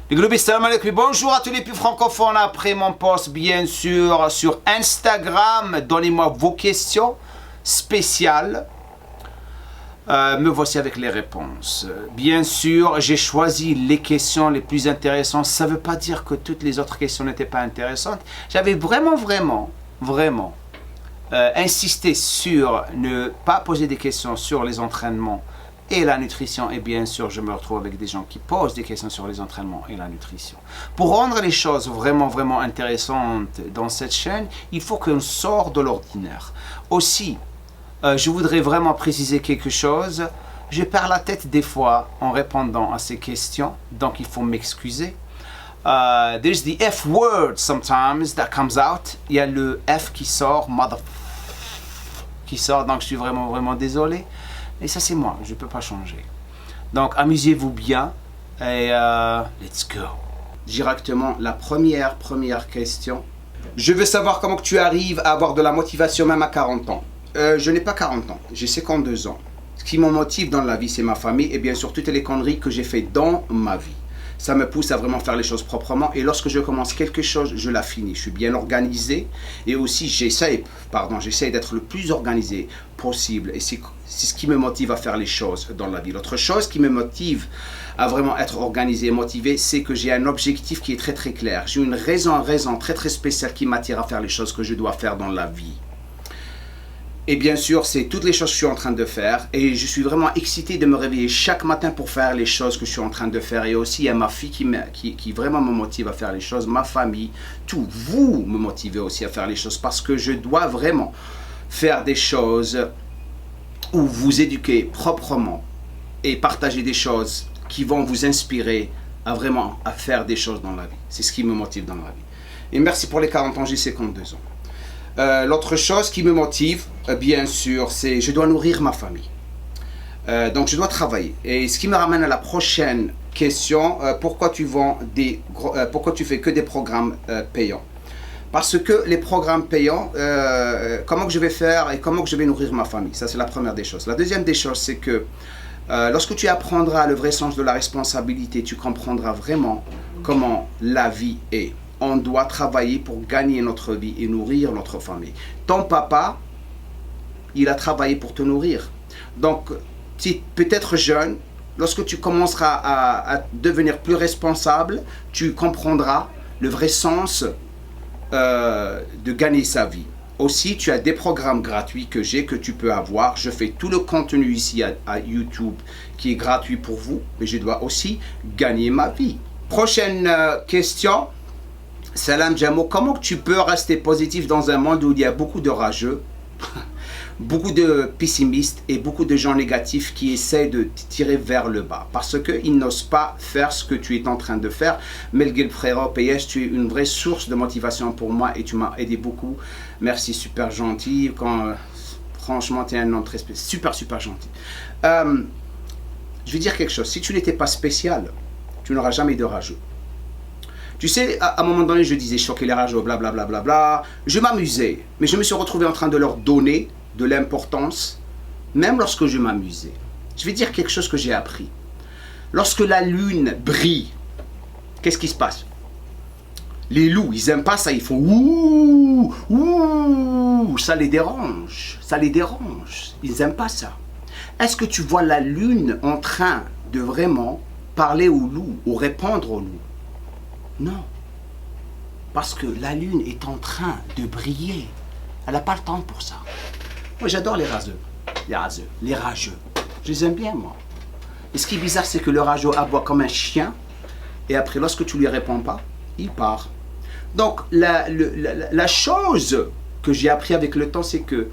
Les Globis, salam alaikum. Bonjour à tous les plus francophones après mon post, bien sûr, sur Instagram. Donnez-moi vos questions spéciales. Me voici avec les réponses. Bien sûr, j'ai choisi les questions les plus intéressantes. Ça ne veut pas dire que toutes les autres questions n'étaient pas intéressantes. J'avais vraiment insisté sur ne pas poser des questions sur les entraînements et la nutrition, et bien sûr je me retrouve avec des gens qui posent des questions sur les entraînements et la nutrition. Pour rendre les choses vraiment intéressantes dans cette chaîne, il faut qu'on sorte de l'ordinaire. Aussi, je voudrais vraiment préciser quelque chose. Je perds la tête des fois en répondant à ces questions, donc il faut m'excuser. There's the F word sometimes that comes out. Il y a le F qui sort, qui sort, donc je suis vraiment désolé. Et ça c'est moi, je ne peux pas changer. Donc amusez-vous bien et let's go. Directement, la première question. Je veux savoir comment tu arrives à avoir de la motivation même à 40 ans. Je n'ai pas 40 ans, j'ai 52 ans. Ce qui me motive dans la vie, c'est ma famille et bien sûr toutes les conneries que j'ai faites dans ma vie. Ça me pousse à vraiment faire les choses proprement et lorsque je commence quelque chose, je la finis. Je suis bien organisé et aussi j'essaie d'être le plus organisé possible et c'est ce qui me motive à faire les choses dans la vie. L'autre chose qui me motive à vraiment être organisé et motivé, c'est que j'ai un objectif qui est très clair. J'ai une raison très spéciale qui m'attire à faire les choses que je dois faire dans la vie. Et bien sûr, c'est toutes les choses que je suis en train de faire et je suis vraiment excité de me réveiller chaque matin pour faire les choses que je suis en train de faire. Et aussi, il y a ma fille qui vraiment me motive à faire les choses, ma famille, tout. Vous me motivez aussi à faire les choses parce que je dois vraiment faire des choses où vous éduquer proprement et partager des choses qui vont vous inspirer à faire des choses dans la vie. C'est ce qui me motive dans la vie. Et merci pour les 40 ans, j'ai 52 ans. L'autre chose qui me motive, bien sûr, c'est je dois nourrir ma famille. Donc je dois travailler. Et ce qui me ramène à la prochaine question, pourquoi tu fais que des programmes payants? Parce que les programmes payants, comment que je vais faire et comment que je vais nourrir ma famille? Ça c'est la première des choses. La deuxième des choses, c'est que lorsque tu apprendras le vrai sens de la responsabilité, tu comprendras vraiment comment la vie est. On doit travailler pour gagner notre vie et nourrir notre famille. Ton papa, il a travaillé pour te nourrir. Donc, si peut-être jeune, lorsque tu commenceras à devenir plus responsable, tu comprendras le vrai sens de gagner sa vie. Aussi, tu as des programmes gratuits que tu peux avoir. Je fais tout le contenu ici à YouTube qui est gratuit pour vous, mais je dois aussi gagner ma vie. Prochaine question. Salam Jamo, comment tu peux rester positif dans un monde où il y a beaucoup de rageux, beaucoup de pessimistes et beaucoup de gens négatifs qui essaient de te tirer vers le bas parce qu'ils n'osent pas faire ce que tu es en train de faire. Melgil Frérot, PS, tu es une vraie source de motivation pour moi et tu m'as aidé beaucoup. Merci, super gentil. Franchement, tu es un homme très spécial, super gentil. Je vais dire quelque chose, si tu n'étais pas spécial, tu n'auras jamais de rageux. Tu sais, à un moment donné, je disais choquer les rageux, blablabla. Je m'amusais, mais je me suis retrouvé en train de leur donner de l'importance, même lorsque je m'amusais. Je vais dire quelque chose que j'ai appris. Lorsque la lune brille, qu'est-ce qui se passe? Les loups, ils n'aiment pas ça, ils font ouh, ouh, ça les dérange, ils n'aiment pas ça. Est-ce que tu vois la lune en train de vraiment parler aux loups ou répondre aux loups? Non, parce que la lune est en train de briller. Elle n'a pas le temps pour ça. Moi, j'adore les rageux. Je les aime bien, moi. Et ce qui est bizarre, c'est que le rageux aboie comme un chien. Et après, lorsque tu lui réponds pas, il part. Donc, la chose que j'ai appris avec le temps, c'est que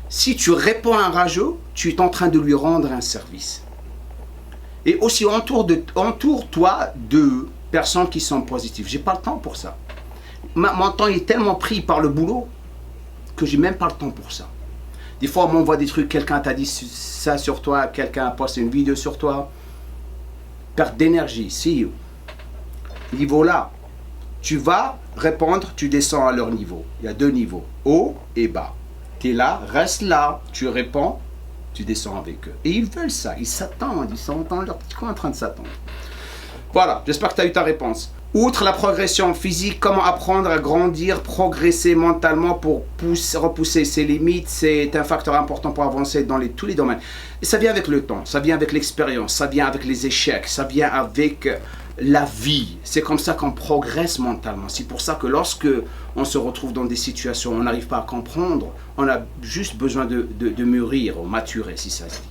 si tu réponds à un rageux, tu es en train de lui rendre un service. Et aussi, entoure-toi de personnes qui sont positives. J'ai pas le temps pour ça. Mon temps est tellement pris par le boulot que j'ai même pas le temps pour ça. Des fois, on m'envoie des trucs, quelqu'un t'a dit ça sur toi, quelqu'un a posté une vidéo sur toi. Perte d'énergie, see you. Niveau là, tu vas répondre, tu descends à leur niveau. Il y a deux niveaux, haut et bas. Tu es là, reste là, tu réponds, tu descends avec eux. Et ils veulent ça, ils s'attendent, ils sont dans leur petit coin en train de s'attendre. Voilà, j'espère que tu as eu ta réponse. Outre la progression physique, comment apprendre à grandir, progresser mentalement pour repousser ses limites, c'est un facteur important pour avancer dans tous les domaines. Et ça vient avec le temps, ça vient avec l'expérience, ça vient avec les échecs, ça vient avec la vie. C'est comme ça qu'on progresse mentalement. C'est pour ça que lorsque on se retrouve dans des situations où on n'arrive pas à comprendre, on a juste besoin de mûrir ou maturer, si ça se dit.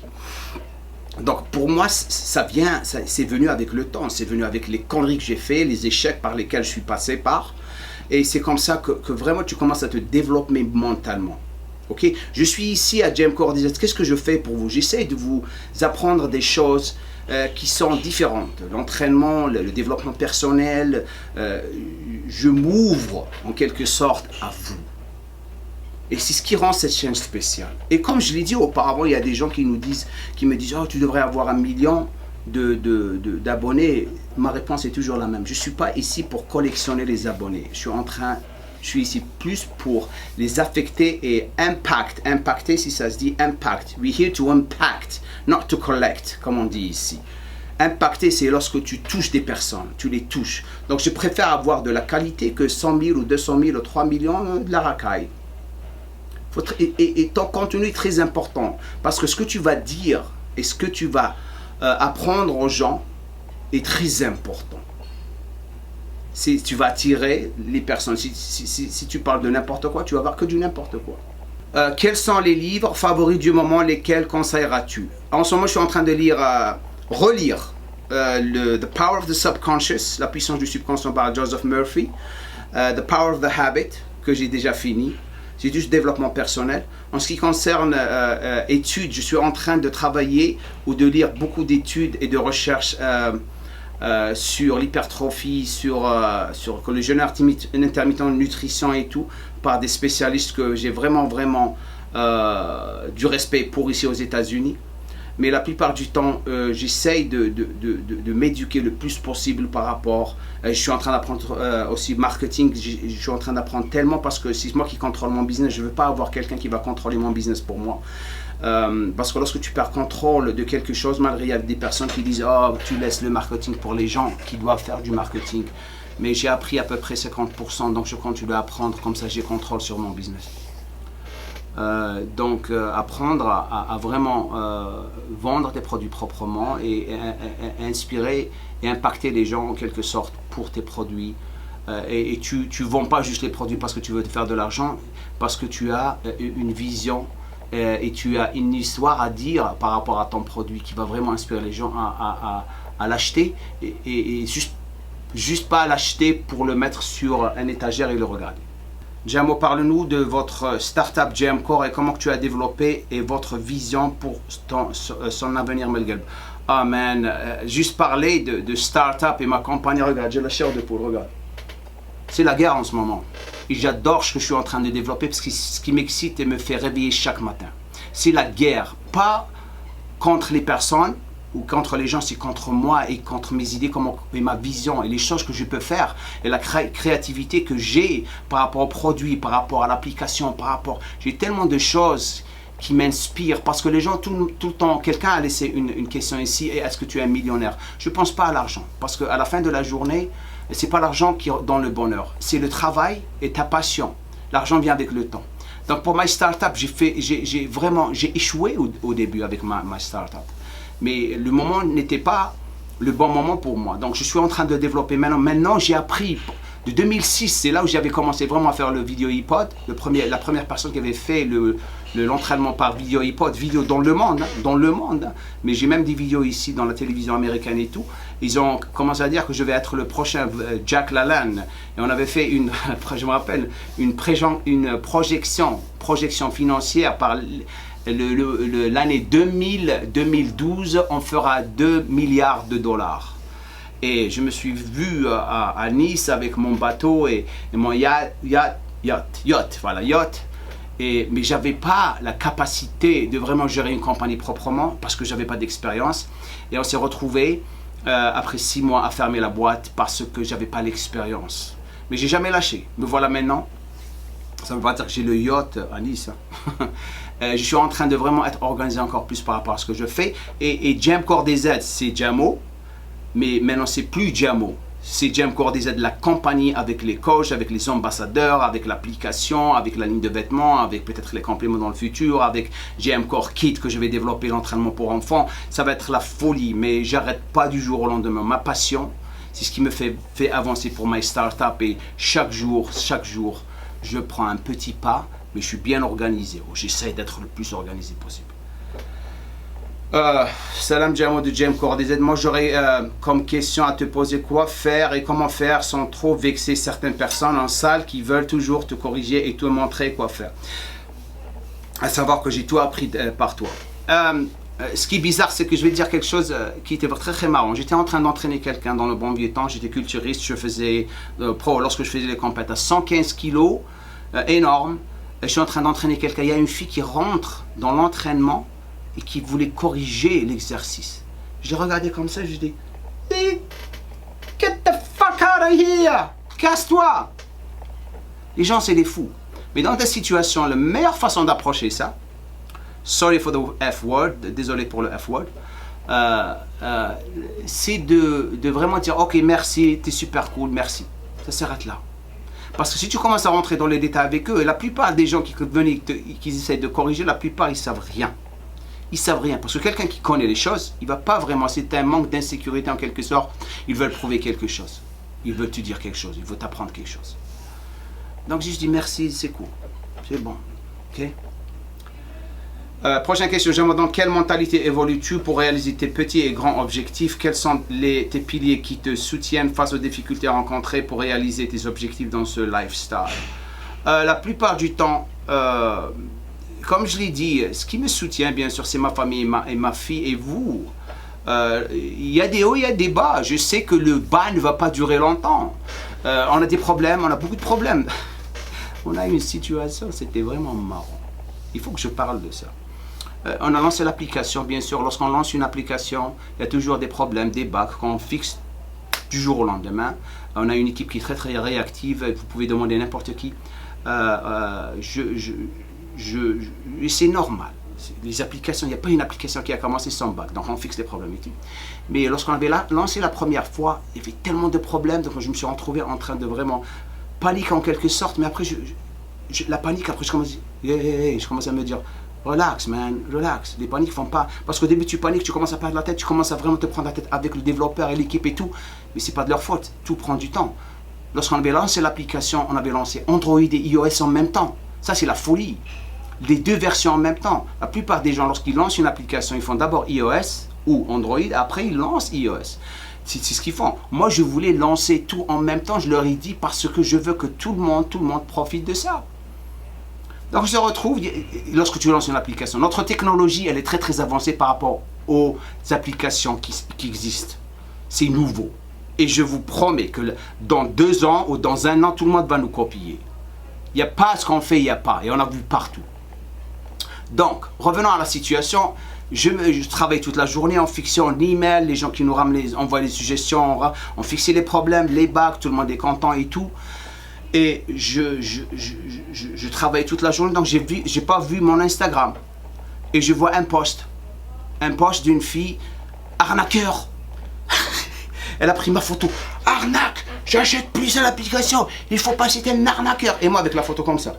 Donc pour moi, c'est venu avec le temps, c'est venu avec les conneries que j'ai fait, les échecs par lesquels je suis passé par. Et c'est comme ça que vraiment tu commences à te développer mentalement. Ok, je suis ici à Gemcore Design. Qu'est-ce que je fais pour vous? J'essaie de vous apprendre des choses qui sont différentes. L'entraînement, le développement personnel, je m'ouvre en quelque sorte à vous. Et c'est ce qui rend cette chaîne spéciale. Et comme je l'ai dit auparavant, il y a des gens qui me disent, oh, tu devrais avoir 1 million d'abonnés. Ma réponse est toujours la même. Je ne suis pas ici pour collectionner les abonnés. Je suis ici plus pour les affecter et impacter, si ça se dit impact. We're here to impact, not to collect, comme on dit ici. Impacter, c'est lorsque tu touches des personnes, tu les touches. Donc je préfère avoir de la qualité que 100 000 ou 200 000 ou 3 millions de la racaille. Et ton contenu est très important parce que ce que tu vas dire et ce que tu vas apprendre aux gens est très important. Si tu vas attirer les personnes, si tu parles de n'importe quoi, tu vas voir que du n'importe quoi. Quels sont les livres favoris du moment, lesquels conseilleras-tu? En ce moment, je suis en train de relire The Power of the Subconscious, la puissance du subconscient par Joseph Murphy, The Power of the Habit, que j'ai déjà fini. C'est juste développement personnel. En ce qui concerne études, je suis en train de travailler ou de lire beaucoup d'études et de recherches sur l'hypertrophie, sur le jeûne intermittent de nutrition et tout, par des spécialistes que j'ai vraiment du respect pour ici aux États-Unis. Mais la plupart du temps, j'essaye de m'éduquer le plus possible par rapport. Je suis en train d'apprendre aussi marketing. Je suis en train d'apprendre tellement parce que c'est moi qui contrôle mon business. Je ne veux pas avoir quelqu'un qui va contrôler mon business pour moi. Parce que lorsque tu perds contrôle de quelque chose, malgré il y a des personnes qui disent « Oh, tu laisses le marketing pour les gens qui doivent faire du marketing. » Mais j'ai appris à peu près 50%, donc je continue à apprendre. Comme ça, j'ai contrôle sur mon business. Apprendre à vraiment vendre tes produits proprement et inspirer et impacter les gens en quelque sorte pour tes produits. Et tu ne vends pas juste les produits parce que tu veux te faire de l'argent, parce que tu as une vision et tu as une histoire à dire par rapport à ton produit qui va vraiment inspirer les gens à l'acheter et juste pas l'acheter pour le mettre sur un étagère et le regarder. Jamo, parle-nous de votre startup Gemcore et comment tu as développé et votre vision pour son avenir, Melgelb. Ah man, juste parler de startup et ma compagnie, regarde, j'ai la chair de poule, regarde. C'est la guerre en ce moment. Et j'adore ce que je suis en train de développer parce que ce qui m'excite et me fait réveiller chaque matin. C'est la guerre, pas contre les personnes ou contre les gens, c'est contre moi et contre mes idées et ma vision et les choses que je peux faire et la créativité que j'ai par rapport aux produits, par rapport à l'application, j'ai tellement de choses qui m'inspirent parce que les gens tout le temps, quelqu'un a laissé une question ici, est-ce que tu es un millionnaire? Je ne pense pas à l'argent parce qu'à la fin de la journée, c'est pas l'argent qui donne le bonheur, c'est le travail et ta passion. L'argent vient avec le temps. Donc pour ma startup, j'ai échoué au début avec ma startup. Mais le moment n'était pas le bon moment pour moi. Donc je suis en train de développer maintenant. Maintenant j'ai appris, de 2006, c'est là où j'avais commencé vraiment à faire le vidéo iPod. La première personne qui avait fait l'entraînement par vidéo iPod, vidéo dans le monde. Mais j'ai même des vidéos ici dans la télévision américaine et tout. Ils ont commencé à dire que je vais être le prochain Jack LaLanne. Et on avait fait je me rappelle, une projection financière par l'année 2012, on fera 2 milliards de dollars. Et je me suis vu à Nice avec mon bateau et mon yacht. Mais j'avais pas la capacité de vraiment gérer une compagnie proprement parce que j'avais pas d'expérience. Et on s'est retrouvé après 6 mois à fermer la boîte parce que j'avais pas l'expérience. Mais j'ai jamais lâché. Me voilà maintenant. Ça ne veut pas dire que j'ai le yacht à Nice. Je suis en train de vraiment être organisé encore plus par rapport à ce que je fais. Et Gemcore DZ, c'est Jamo. mais maintenant c'est plus Jamo. C'est Jam Core DZ, la compagnie avec les coachs, avec les ambassadeurs, avec l'application, avec la ligne de vêtements, avec peut-être les compléments dans le futur, avec Jam Core Kit que je vais développer, l'entraînement pour enfants. Ça va être la folie, mais j'arrête pas du jour au lendemain. Ma passion, c'est ce qui me fait avancer pour my startup, et chaque jour, je prends un petit pas, mais je suis bien organisé. J'essaie d'être le plus organisé possible. Salam Jamo de Jam Core DZ. Moi j'aurais comme question à te poser: quoi faire et comment faire sans trop vexer certaines personnes en salle qui veulent toujours te corriger et te montrer quoi faire. À savoir que j'ai tout appris par toi. Ce qui est bizarre, c'est que je vais te dire quelque chose qui était très marrant. J'étais en train d'entraîner quelqu'un dans le bon vieux temps. J'étais culturiste, je faisais pro lorsque je faisais les compètes à 115 kilos, énorme. Je suis en train d'entraîner quelqu'un. Il y a une fille qui rentre dans l'entraînement et qui voulait corriger l'exercice. Je l'ai regardé comme ça, je lui ai dit: hey, get the fuck out of here! Casse-toi! Les gens, c'est des fous. Mais dans des situations, la meilleure façon d'approcher ça, sorry for the F-word, désolé pour le F-word, c'est de vraiment dire: ok, merci, t'es super cool, merci. Ça s'arrête là. Parce que si tu commences à rentrer dans les détails avec eux, et la plupart des gens qui essayent de corriger, la plupart, ils savent rien. Ils savent rien, parce que quelqu'un qui connaît les choses, il va pas vraiment, c'est un manque d'insécurité en quelque sorte, ils veulent prouver quelque chose, ils veulent te dire quelque chose, ils veulent t'apprendre quelque chose. Donc je dis merci, c'est cool, c'est bon, ok. Prochaine question, j'aimerais: dans quelle mentalité évolues-tu pour réaliser tes petits et grands objectifs? Quels sont tes piliers qui te soutiennent face aux difficultés rencontrées pour réaliser tes objectifs dans ce lifestyle? La plupart du temps, comme je l'ai dit, ce qui me soutient, bien sûr, c'est ma famille et ma fille et vous. Il y a des hauts, il y a des bas. Je sais que le bas ne va pas durer longtemps. On a des problèmes, on a beaucoup de problèmes. On a une situation, c'était vraiment marrant. Il faut que je parle de ça. On a lancé l'application, bien sûr. Lorsqu'on lance une application, il y a toujours des problèmes, des bugs qu'on fixe du jour au lendemain. On a une équipe qui est très réactive. Vous pouvez demander à n'importe qui. C'est normal. Les applications, il n'y a pas une application qui a commencé sans bug, donc on fixe les problèmes et tout. Mais lorsqu'on avait lancé la première fois, il y avait tellement de problèmes, donc je me suis retrouvé en train de vraiment paniquer en quelque sorte. Mais après, la panique, après je commence à me dire: relax man, relax. Les paniques font pas, parce qu'au début tu paniques, tu commences à perdre la tête, tu commences à vraiment te prendre la tête avec le développeur et l'équipe et tout, mais c'est pas de leur faute, tout prend du temps. Lorsqu'on avait lancé l'application, on avait lancé Android et iOS en même temps. Ça c'est la folie. Les deux versions en même temps. La plupart des gens, lorsqu'ils lancent une application, ils font d'abord iOS ou Android, après ils lancent iOS. C'est ce qu'ils font. Moi, je voulais lancer tout en même temps. Je leur ai dit parce que je veux que tout le monde profite de ça. Donc, je retrouve, lorsque tu lances une application, notre technologie, elle est très avancée par rapport aux applications qui existent. C'est nouveau. Et je vous promets que dans 2 ans ou dans 1 an, tout le monde va nous copier. Il n'y a pas ce qu'on fait, il n'y a pas. Et on a vu partout. Donc, revenons à la situation. Je travaille toute la journée en fixant l'email, les gens qui nous envoient les suggestions, on fixait les problèmes, les bugs, tout le monde est content et tout. Et je travaille toute la journée, donc j'ai pas vu mon Instagram. Et je vois un post d'une fille, arnaqueur. Elle a pris ma photo, arnaque, j'achète plus à l'application, il faut pas citer un arnaqueur. Et moi avec la photo comme ça,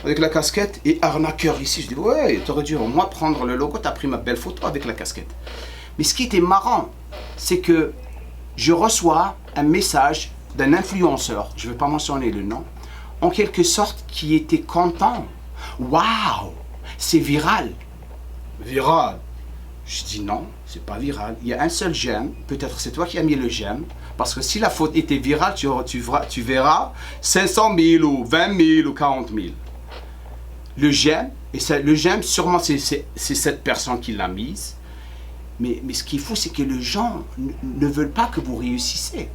avec la casquette et arnaqueur ici, je dis ouais, t'aurais dû au moins prendre le logo, t'as pris ma belle photo avec la casquette. Mais ce qui était marrant, c'est que je reçois un message d'un influenceur, je ne vais pas mentionner le nom, en quelque sorte qui était content. Waouh, c'est viral. Viral. Je dis non, c'est pas viral. Il y a un seul j'aime, peut-être c'est toi qui as mis le j'aime, parce que si la faute était virale, tu verras 500 000 ou 20 000 ou 40 000. Le j'aime, et le j'aime, sûrement c'est cette personne qui l'a mise, mais ce qu'il faut, c'est que les gens ne veulent pas que vous réussissez.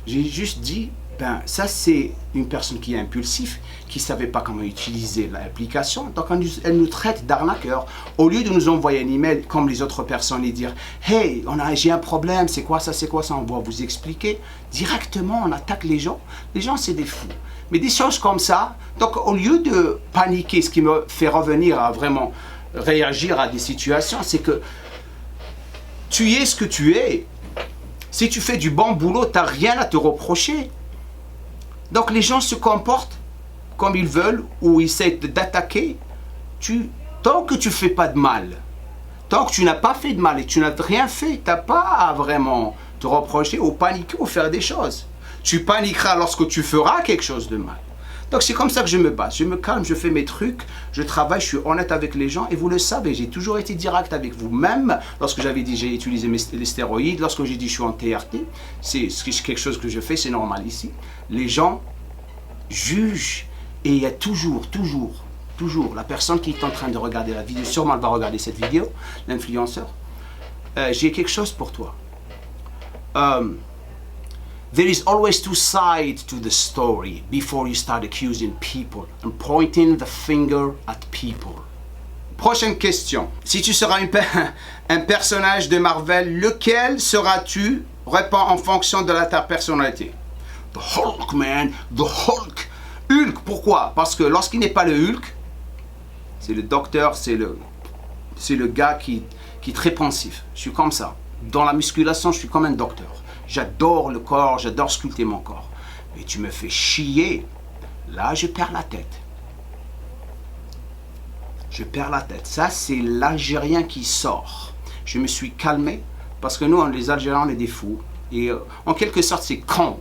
J'ai juste dit, ben ça c'est une personne qui est impulsive, qui ne savait pas comment utiliser l'application, donc elle nous traite d'arnaqueurs. Au lieu de nous envoyer un email comme les autres personnes et dire « Hey, j'ai un problème, c'est quoi ça, on va vous expliquer », directement on attaque les gens. Les gens c'est des fous. Mais des choses comme ça, donc au lieu de paniquer, ce qui me fait revenir à vraiment réagir à des situations, c'est que tu es ce que tu es. Si tu fais du bon boulot, tu n'as rien à te reprocher. Donc les gens se comportent comme ils veulent ou essaient d'attaquer. Tant que tu ne fais pas de mal, tant que tu n'as pas fait de mal et que tu n'as rien fait, tu n'as pas à vraiment te reprocher ou paniquer ou faire des choses. Tu paniqueras lorsque tu feras quelque chose de mal. Donc c'est comme ça que je me bats. Je me calme, je fais mes trucs, je travaille, je suis honnête avec les gens et vous le savez, j'ai toujours été direct avec vous. Même lorsque j'avais dit j'ai utilisé les stéroïdes, lorsque j'ai dit je suis en TRT, c'est quelque chose que je fais, c'est normal ici. Les gens jugent et il y a toujours la personne qui est en train de regarder la vidéo, sûrement elle va regarder cette vidéo, l'influenceur. J'ai quelque chose pour toi. There is always two sides to the story before you start accusing people and pointing the finger at people. Prochaine question. Si tu seras un personnage de Marvel, lequel seras-tu? Réponds en fonction de ta personnalité. The Hulk, man. The Hulk. Hulk, pourquoi? Parce que lorsqu'il n'est pas le Hulk, c'est le docteur, c'est le gars qui est très pensif. Je suis comme ça. Dans la musculation, je suis comme un docteur. J'adore le corps, j'adore sculpter mon corps. Mais tu me fais chier. Là, je perds la tête. Je perds la tête. Ça, c'est l'Algérien qui sort. Je me suis calmé parce que nous, les Algériens, on est des fous. Et en quelque sorte, c'est con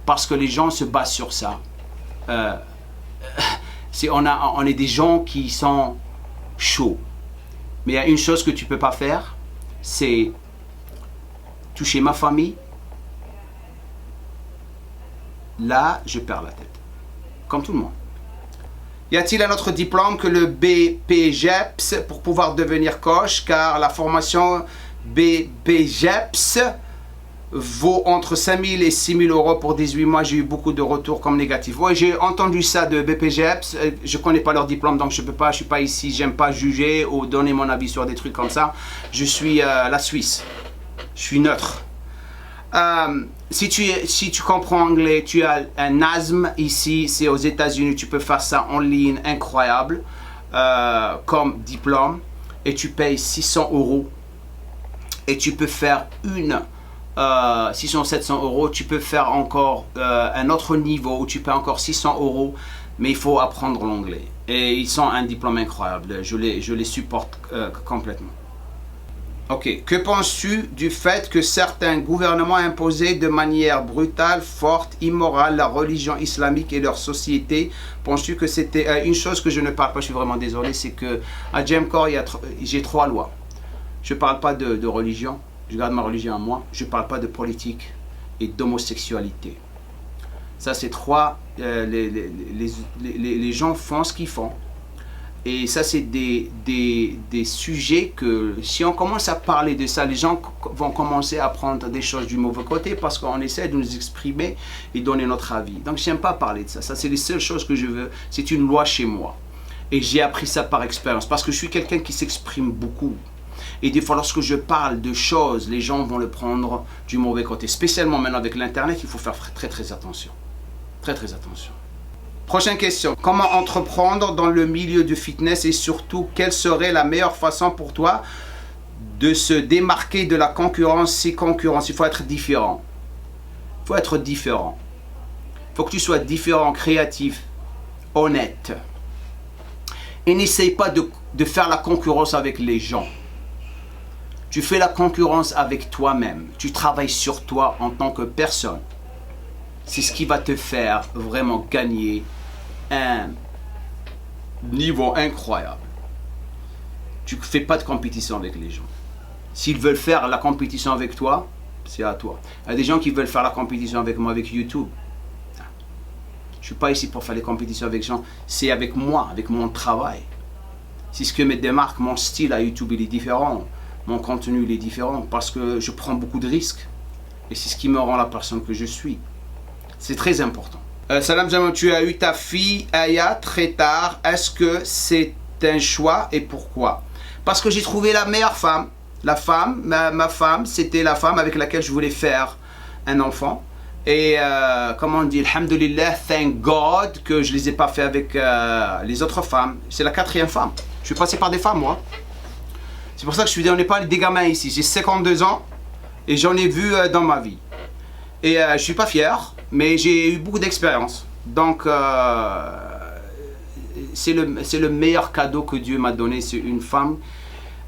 parce que les gens se basent sur ça. On est des gens qui sont chauds. Mais il y a une chose que tu ne peux pas faire, c'est toucher ma famille. Là, je perds la tête. Comme tout le monde. Y a-t-il un autre diplôme que le BPGEPS pour pouvoir devenir coach? Car la formation BPGEPS vaut entre 5 000 et 6 000 euros pour 18 mois. J'ai eu beaucoup de retours comme négatifs. Oui, j'ai entendu ça de BPGEPS. Je ne connais pas leur diplôme, donc je ne suis pas ici. J'aime pas juger ou donner mon avis sur des trucs comme ça. Je suis la Suisse. Je suis neutre. Si tu comprends anglais, tu as un ASM ici, c'est aux États-Unis, tu peux faire ça en ligne, incroyable, comme diplôme, et tu payes 600 euros. Et tu peux faire 600-700 euros, tu peux faire encore un autre niveau où tu payes encore 600 euros, mais il faut apprendre l'anglais. Et ils sont un diplôme incroyable, je les supporte complètement. Ok, que penses-tu du fait que certains gouvernements imposaient de manière brutale, forte, immorale la religion islamique et leur société? Penses-tu que c'était une chose que je ne parle pas, je suis vraiment désolé, c'est que à Gemcorp, j'ai 3 lois. Je ne parle pas de religion, je garde ma religion à moi, je ne parle pas de politique et d'homosexualité. Ça c'est 3, les gens font ce qu'ils font. Et ça, c'est des sujets que, si on commence à parler de ça, les gens vont commencer à prendre des choses du mauvais côté parce qu'on essaie de nous exprimer et donner notre avis. Donc, je n'aime pas parler de ça. Ça, c'est les seules choses que je veux. C'est une loi chez moi. Et j'ai appris ça par expérience parce que je suis quelqu'un qui s'exprime beaucoup. Et des fois, lorsque je parle de choses, les gens vont le prendre du mauvais côté. Spécialement maintenant avec l'Internet, il faut faire très, très attention. Très, très attention. Prochaine question. Comment entreprendre dans le milieu du fitness et surtout, quelle serait la meilleure façon pour toi de se démarquer de la concurrence? Si concurrence, il faut être différent. Il faut être différent. Il faut que tu sois différent, créatif, honnête. Et n'essaye pas de faire la concurrence avec les gens. Tu fais la concurrence avec toi-même. Tu travailles sur toi en tant que personne. C'est ce qui va te faire vraiment gagner un niveau incroyable. Tu ne fais pas de compétition avec les gens. S'ils veulent faire la compétition avec toi, c'est à toi. Il y a des gens qui veulent faire la compétition avec moi avec YouTube. Je ne suis pas ici pour faire les compétitions avec les gens. C'est avec moi, avec mon travail. C'est ce que me démarque. Mon style à YouTube, il est différent. Mon contenu, il est différent parce que je prends beaucoup de risques. Et c'est ce qui me rend la personne que je suis. C'est très important. Salam Jamal, tu as eu ta fille Aya très tard. Est-ce que c'est un choix et pourquoi? Parce que j'ai trouvé la meilleure femme. La femme, ma femme, c'était la femme avec laquelle je voulais faire un enfant. Et comment on dit, alhamdulillah, thank God, que je ne les ai pas fait avec les autres femmes. C'est la 4e femme. Je suis passé par des femmes, moi. C'est pour ça que je suis dit, on n'est pas des gamins ici. J'ai 52 ans. Et j'en ai vu dans ma vie. Et je suis pas fier, mais j'ai eu beaucoup d'expérience. Donc, c'est le meilleur cadeau que Dieu m'a donné. C'est une femme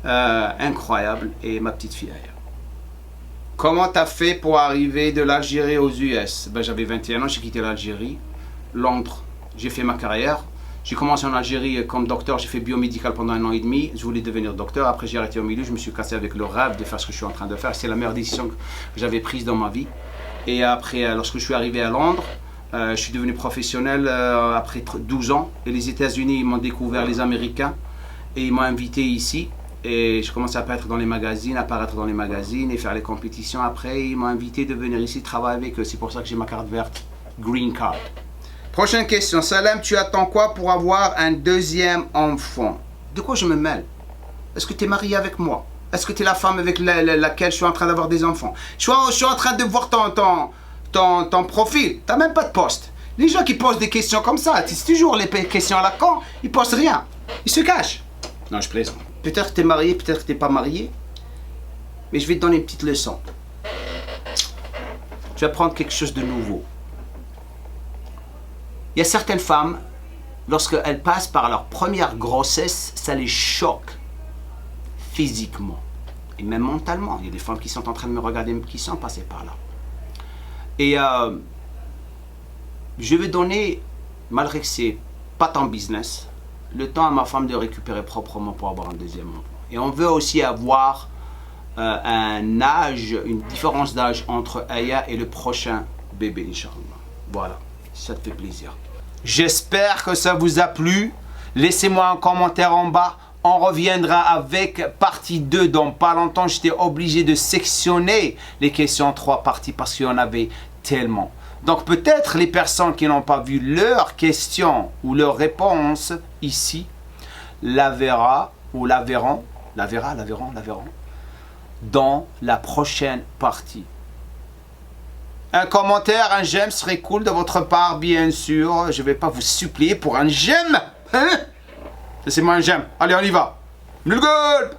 incroyable et ma petite fille. Comment tu as fait pour arriver de l'Algérie aux US? Ben, j'avais 21 ans, j'ai quitté l'Algérie, Londres. J'ai fait ma carrière. J'ai commencé en Algérie comme docteur, j'ai fait biomédical pendant 1 an et demi. Je voulais devenir docteur. Après, j'ai arrêté au milieu. Je me suis cassé avec le rêve de faire ce que je suis en train de faire. C'est la meilleure décision que j'avais prise dans ma vie. Et après, lorsque je suis arrivé à Londres, je suis devenu professionnel après 12 ans. Et les États-Unis, ils m'ont découvert, les Américains. Et ils m'ont invité ici. Et je commençais à apparaître dans les magazines et faire les compétitions. Après, ils m'ont invité de venir ici travailler avec eux. C'est pour ça que j'ai ma carte verte, Green Card. Prochaine question. Salem, tu attends quoi pour avoir un deuxième enfant? De quoi je me mêle? Est-ce que tu es marié avec moi? Est-ce que tu es la femme avec laquelle je suis en train d'avoir des enfants? Je suis en train de voir ton profil. Tu n'as même pas de poste. Les gens qui posent des questions comme ça, c'est toujours les questions à la con, ils posent rien. Ils se cachent. Non, je plaisante. Peut-être que tu es marié, peut-être que tu n'es pas marié. Mais je vais te donner une petite leçon. Tu vas apprendre quelque chose de nouveau. Il y a certaines femmes, lorsqu'elles passent par leur première grossesse, ça les choque physiquement et même mentalement. Il y a des femmes qui sont en train de me regarder, qui sont passées par là. Et je vais donner, malgré que c'est pas ton business, le temps à ma femme de récupérer proprement pour avoir un deuxième enfant. Et on veut aussi avoir un âge, une différence d'âge entre Aya et le prochain bébé, Inch'Allah. Voilà, ça te fait plaisir. J'espère que ça vous a plu. Laissez-moi un commentaire en bas. On reviendra avec partie 2 dans pas longtemps. J'étais obligé de sectionner les questions en 3 parties parce qu'il y en avait tellement. Donc peut-être les personnes qui n'ont pas vu leurs questions ou leurs réponses ici, la verront dans la prochaine partie. Un commentaire, un j'aime serait cool de votre part, bien sûr. Je ne vais pas vous supplier pour un j'aime. Hein? Laissez-moi un j'aime. Allez, on y va. Nul good.